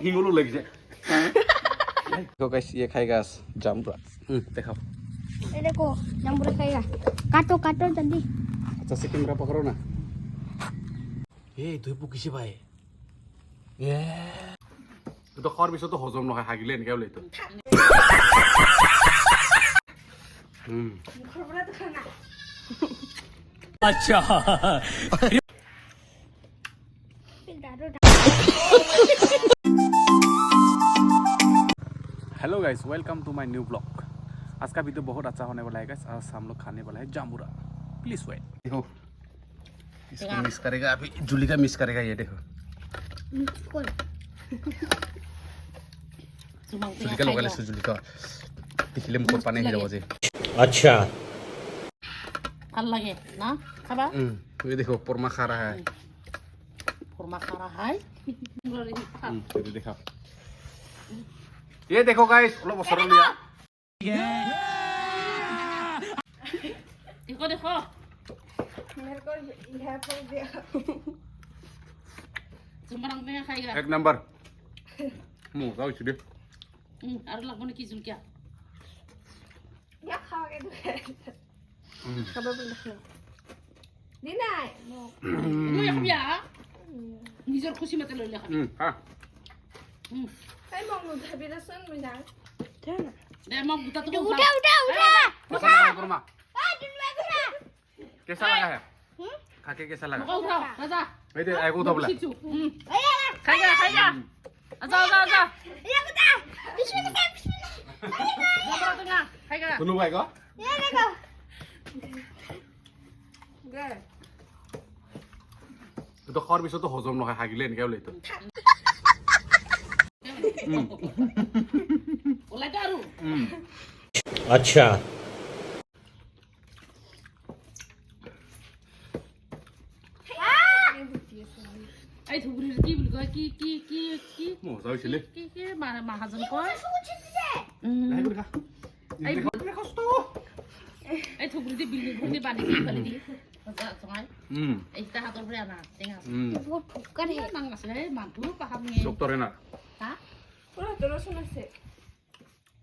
হিঙুলো লাগিছে देखो गाइस ये खाएगा जामुन देखो ये देखो जामुन खाएगा काटो काटो जल्दी अच्छा से कैमरा पकड़ो ना ए দুই পুকিছে ভাই এ তো খর বিছ তো হজম নহয় হাগিলে এনেকে ওলাই তো খরবরা তো খানা अच्छा hello guys welcome to my new blog आज का वीडियो बहुत अच्छा होने वाला है गाइस आज हम लोग खाने वाला है जामुरा प्लीज वेट देखो इसको मिस करेगा अभी जूली का मिस करेगा ये देखो जूली का लगा ले जूली का दिखले मुझे पानी ही रहो जे अच्छा ভাল লাগে না খাবা ये देखो परमा खा रहा है ফরমা খারা হাই ये देखो ये देखो गाइस लो बसर लिया দেখো দেখো मेरे को यहाँ पर दिया জুমবারাং নে খাইগা एक नंबर मुंह जाओ इसे दे আর লাগবো নাকি জুলকিয়া या खाओगे तो खबर बोल रहे दीना মই খাবিয়া নিজৰ খুশি মতে লৈ লে খাবি हां काय मग मुद्दा बिरसन मिना দে মোক গুটা তো उठा उठा उठा कैसा लगा परमा आ दुनवा गुरा कैसा लगा है खा के कैसा लगा উঠা রাজা এই দে আইগো তো বলা अरे খাইগা খাইগা আজা আজা আজা ये बता बिस्मिल्लाह बिस्मिल्लाह জুমবারাং না খাইগা तुनु भाई को ये देखो गे তো খর বিছ তো হজম নহয় হাগিলে এনেকে ওলাই তো ওলাই তো আৰু अच्छा এই ধুবুরির কি বলি কয় কি কি কি কি মুহ যাও ইছিলে কি কি মাহাজন কয় নাই করে খা এই দেখো তো এই ধুবুরিতে বিল্ডিং ভর্তি পানি দিয়ে ফেলে দি জঙাই হুম এইটা হাতৰ পৰা আনা টেঙা बहुत फुकर है নাং আছে রে মানুহ পাহামে ডক্টর না হা पूरा तो रसुन से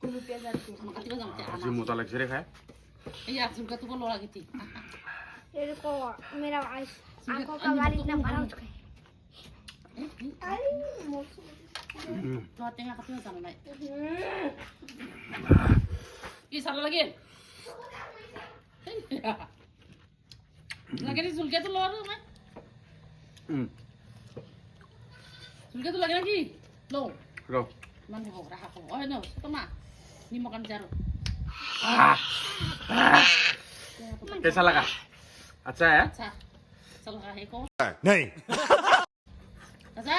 कुलु प्याज आती কাটিব যাওঁতে আজি আনা মজা লাগছে রে খায় এই আজুলকা তো লৰা গিতি ये देखो मेरा आइस आंखों का बाल इतना बड़ा हो चुका है अरे मौसम লৰা টেঙা কাটিব জানো নাই কি চাল লাগিল লাগে নি জুলকে তো লৰা নাই জুলকে তো লাগে নাকি লো रो মান হ'ব ৰাখা হ'ব হয় ন তোমা নিমখ আনি যাৰো कैसा लगा अच्छा है আচ্ছা চল হে কো नहीं আচ্ছা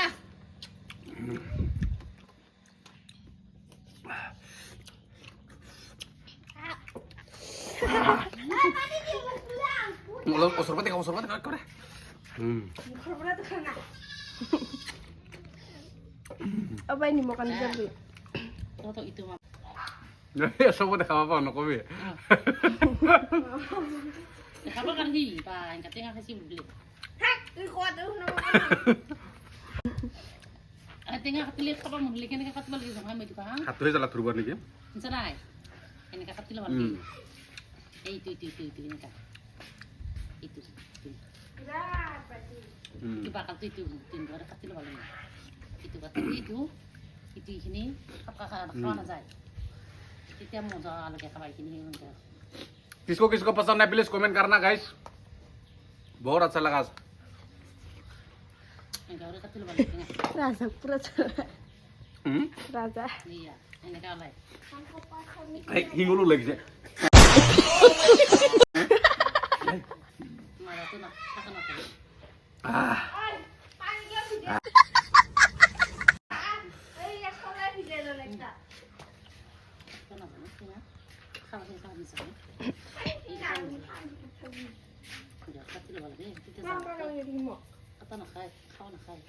lo sorbete करे खरबरा तो खाना अब ini makan jambi তো তো ইটো মা सब দেখা পাবা নকবি দেখাব কান হি বা এনকা টেঙা খাইছি বুলি hak ini kuat tuh nama টেঙা কাটিলে খাব মন লাগে কেনেকে কাটিব লাগে জঙাই মই দিবা হাত হৈ জালা থুরবার নেকি শুনছ নাই এনেকা কাটিলে ভাল লাগে এইটো এনেকা এইটো কিবা কাটি এইটো তিনবাৰ কাটিলে ভাল লাগে এইটো কাটি এইটো এইখিনি খাৱা নাযায় তেতিয়া মজা লাগে খাবা এইখিনি किसको किसको पसंद है प्लीज कमेंट करना गाइस बहुत अच्छा लगा এনেকা কাটিলে ভাল লাগে rasa pura rasa ইয়া এনেকা ওলাই হিঙুলো লাগিছে মাৰাটো না থাকা নকৰে খাওয়া খাওয়া নিছে কাটিলে ভাল লাগে কাটা নাখায় খাওয়া নাখায়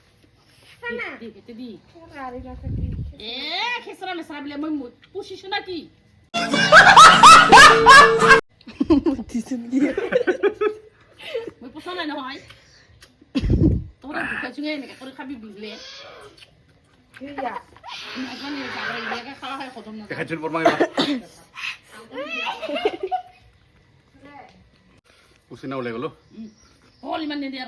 দি কেটে দি এ খেচৰা মেচৰা বোলে মই পুষিছো নাকি মই পোষা নাই নহয় তোমরা খাইছো এনেকে করে খাবি বিলে Iya. Makan ya cara dia kan kalah kayak kodong nasi. Kecil por mangi. Pusing na ulay ko lo. Oh, 5 nih dia.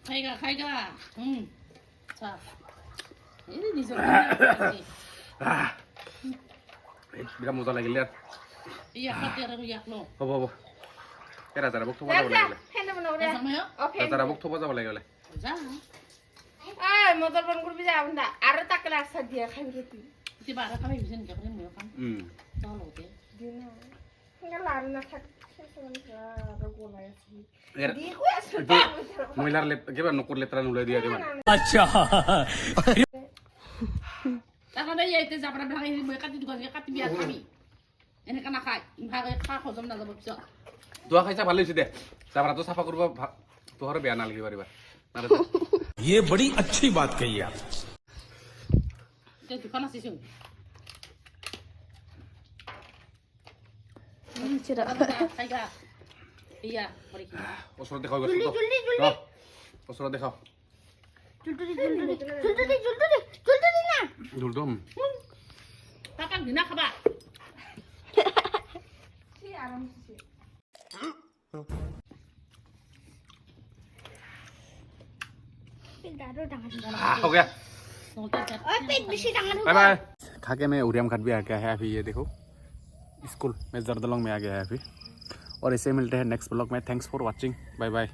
Kaya. Sa. Ini di sana. Bila muzal lagi lihat. Iya, kaya yak lo. Apa. Kira cara buk thoba যাব লাগে. 핸드폰 오래. Sama ya? 오케이. Cara buk thoba যাব লাগে. Za. 아, 모tor 번 그룹이 잡은다. 알아 딱 클래스 dia খাইরতি। Di bara kami bisa nih kami mau kan. Tahu deh. Dina. Enggak lari na tak. Sesuatu ragu lah ya sih. Kira Di gue sudah. মহিলার কিবা নকুর লেত্রা উলাই দিয়া দিবা Takkan dia itu zabra bilang ini mereka itu juga kati biar kami. Ini kan nakai, mereka kah kozom na zabra bisa. দোয়া খাইছা ভালো হইছে দে সাবরা তো সাফা করবা তোহর বেয়া না লাগি পারিবা ये बड़ी अच्छी बात कही आप Itu kan nasi sih. Kaya. Iya, pergi. ওসর দেখাও জলদি ওসর দেখাও জলদি না। দুলদম Takkan dina kaba. ঠিক আরাম সে। दारू डांगा। हो गया ओए पेट बेसी डांगा। बाय बाय खा के मैं उरियम खट भी आ गया है अभी ये देखो स्कूल में जर्दलोंग में आ गया है अभी और ऐसे मिलते हैं नेक्स्ट ब्लॉग में thanks for watching bye bye